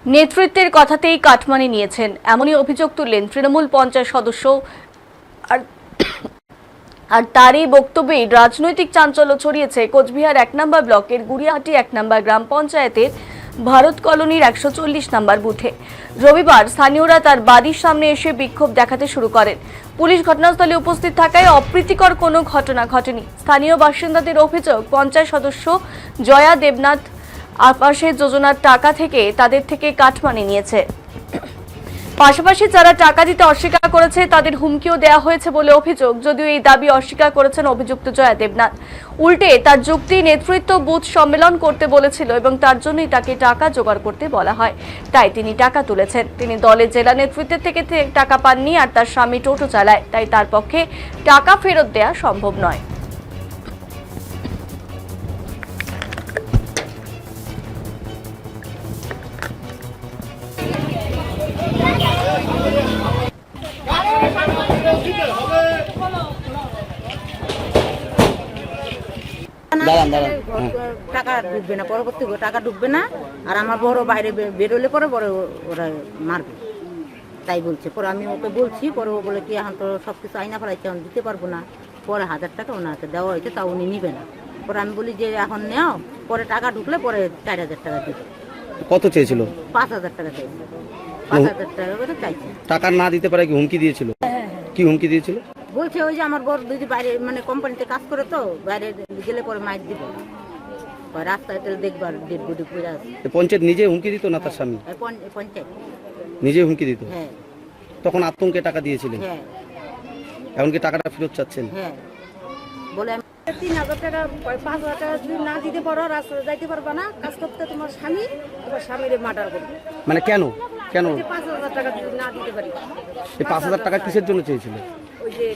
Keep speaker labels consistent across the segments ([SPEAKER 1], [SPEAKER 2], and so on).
[SPEAKER 1] নেতৃত্বের কথাতেই কাটমানি নিয়েছেন, এমনই অভিযোগ তুললেন তৃণমূল পঞ্চায়েত সদস্য। আর তারই বক্তব্যেই রাজনৈতিক চাঞ্চল্য ছড়িয়েছে কোচবিহার 1 নম্বর ব্লকের গুড়িয়াহাটি 1 নম্বর গ্রাম পঞ্চায়েতের ভারত কলোনির 140 নম্বর বুথে। রবিবার স্থানীয়রা তার বাড়ির সামনে এসে বিক্ষোভ দেখাতে শুরু করেন। পুলিশ ঘটনাস্থলে উপস্থিত থাকায় অপ্রীতিকর কোনো ঘটনা ঘটেনি। স্থানীয় বাসিন্দাদের অভিযোগ, পঞ্চায়েত সদস্য জয়া দেবনাথ আবাসের যোজনার টাকা থেকে তাদের থেকে কাটমানি নিয়েছে। পাশাপাশি যারা টাকা দিতে অস্বীকার করেছে তাদের হুমকিও দেওয়া হয়েছে বলে অভিযোগ। যদিও এই দাবি অস্বীকার করেছেন অভিযুক্ত জয়া দেবনাথ। উল্টে তার যুক্তি, নেতৃত্ব বুথ সম্মেলন করতে বলেছিল এবং তার জন্যই তাকে টাকা জোগাড় করতে বলা হয়, তাই তিনি টাকা তুলেছেন। তিনি দলের জেলা নেতৃত্বের থেকে টাকা পাননি, আর তার স্বামী টোটো চালায়, তাই তার পক্ষে টাকা ফেরত দেওয়া সম্ভব নয়।
[SPEAKER 2] টাকা ডুববে না, পরবর্তী টাকা ডুববে না। আর আমার বড় বাইরে বেরোলে পরে পরে ওরা মারবে, তাই বলছে। পরে আমি ওকে বলছি, পরে ও বলে কি এখন তো সব কিছু আইনা ফেলাইছে, এখন দিতে পারবো না। পরে 1000 টাকা ওনাকে দেওয়া হয়েছে, তাও উনি নিবে না। পরে আমি বলি যে এখন নেও, পরে টাকা ঢুকলে পরে 4000 টাকা দিবে।
[SPEAKER 3] কত চেয়েছিল?
[SPEAKER 2] 5000 টাকা চাইছে, 5000 টাকা করে চাইছে।
[SPEAKER 3] টাকা না দিতে পারে কি হুমকি দিয়েছিল? কি হুমকি দিয়েছিল?
[SPEAKER 2] বলছে ওই যে আমার বড় দিদি বাইরে মানে কোম্পানিতে কাজ করে, তো বাইরে গেলে পরে মাইর দিব, রাস্তায় তেল দেখবার ডেড বডি পড়ে আছে।
[SPEAKER 3] পঞ্চায়েত নিজে হুমকি দিত না তার স্বামী?
[SPEAKER 2] পঞ্চায়েত
[SPEAKER 3] নিজে হুমকি দিত।
[SPEAKER 2] হ্যাঁ।
[SPEAKER 3] তখন আতঙ্কে টাকা দিয়েছিলেন?
[SPEAKER 2] হ্যাঁ।
[SPEAKER 3] এখন কি টাকাটা ফেরত চাচ্ছেন?
[SPEAKER 2] হ্যাঁ। বলে 3000 টাকা 5000 টাকা যদি না দিতে পারো রাস্তায় যাইতে পারবা না, কাজ করতে তোমার স্বামী, তোমার স্বামীর মার্ডার করবে।
[SPEAKER 3] মানে কেন কেন
[SPEAKER 2] 5000 টাকা যদি না দিতে পারি।
[SPEAKER 3] এই 5000 টাকা কিসের জন্য চেয়েছিল?
[SPEAKER 2] ওই যে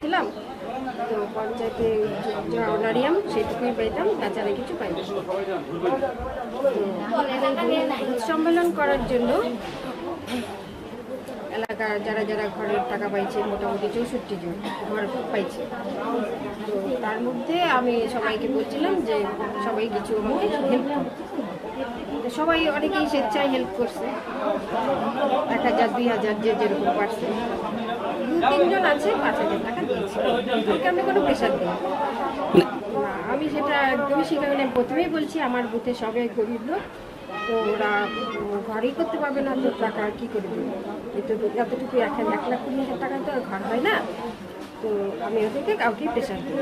[SPEAKER 4] ছিলাম তো পঞ্চায়েতে যা অনারিয়াম সেটুকুই পাইতাম, তাছাড়া কিছু পাইতাম। বুথ সম্মেলন করার জন্য এলাকার যারা যারা ঘরের টাকা পাইছে মোটামুটি 64 জন ঘর পাইছে। তো তার মধ্যে আমি সবাইকে বলছিলাম যে সবাই কিছু হেল্প করো। সবাই অনেকেই স্বেচ্ছায় হেল্প করছে, 1000 2000 যে যেরকম পারছে। 2-3 জন আছে 5000 টাকা দিয়েছে, ওকে আমি কোনো প্রেশার দিই না। আমি সেটা একদমই সেখানে প্রথমেই বলছি আমার বুথে সবাই গরিব লোক, তো ওরা ঘরই করতে পারবে না, তো টাকা কী করে দেবে? এতটুকু 1,20,000 টাকা তো আর ঘর হয় না। তো আমি ওদেরকে কাউকে প্রেশার দিই।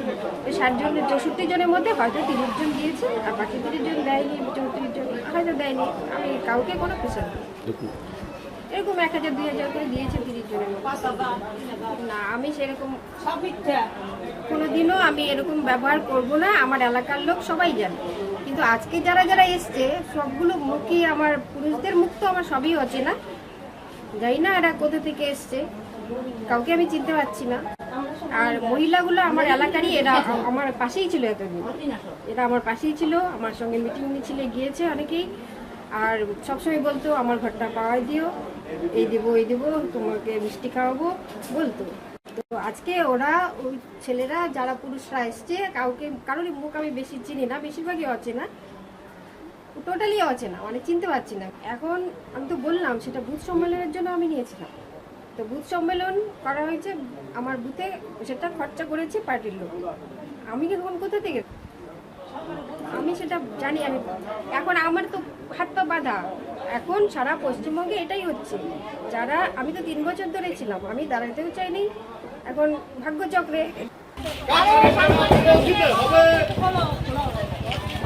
[SPEAKER 4] ওই 64 জনের মধ্যে হয়তো 30 জন দিয়েছে, আর বাকি 30 জন দেয়নি, 34 জন হয়তো দেয়নি। আমি কাউকে কোনো প্রেশার দিই এরকম 1000 2000 করে দিয়েছে 30 জনের মধ্যে না। আমি সেরকম কোনোদিনও আমি এরকম ব্যবহার করব না, আমার এলাকার লোক সবাই জানে। কিন্তু আজকে যারা যারা এসছে সবগুলো মুখই আমার, পুরুষদের মুখ তো আমার সবই অচেনা, জানি না এরা কোথা থেকে এসছে, কাউকে আমি চিনতে পারছি না। আর মহিলাগুলো আমার এলাকারই, এরা আমার পাশেই ছিল এতদিন, এরা আমার পাশেই ছিল, আমার সঙ্গে মিটিং মিছিলে গিয়েছে অনেকেই। আর সবসময় বলতো আমার ঘরটা পাওয়াই দিও, এই দেবো এই দেবো, তোমাকে মিষ্টি খাওয়াবো বলতো। তো আজকে ওরা ওই ছেলেরা যারা পুরুষরা এসছে, কারোরই মুখ আমি বেশি চিনি না, বেশিরভাগই অচেনা, টোটালি অচেনা, মানে চিনতে পারছি না। এখন আমি তো বললাম সেটা বুথ সম্মেলনের জন্য আমি নিয়েছিলাম। তো বুথ সম্মেলন করা হয়েছে আমার বুথে, সেটা খরচা করেছে পার্টির লোক। আমি এখন কোথা থেকে আমি সেটা জানি। আমি এখন আমার তো হাত পা বাঁধা, এখন সারা পশ্চিমবঙ্গে এটাই হচ্ছে। যারা আমি তো 3 বছর ধরে ছিলাম, আমি দাঁড়াতেও চাইনি, এখন ভাগ্যচক্রে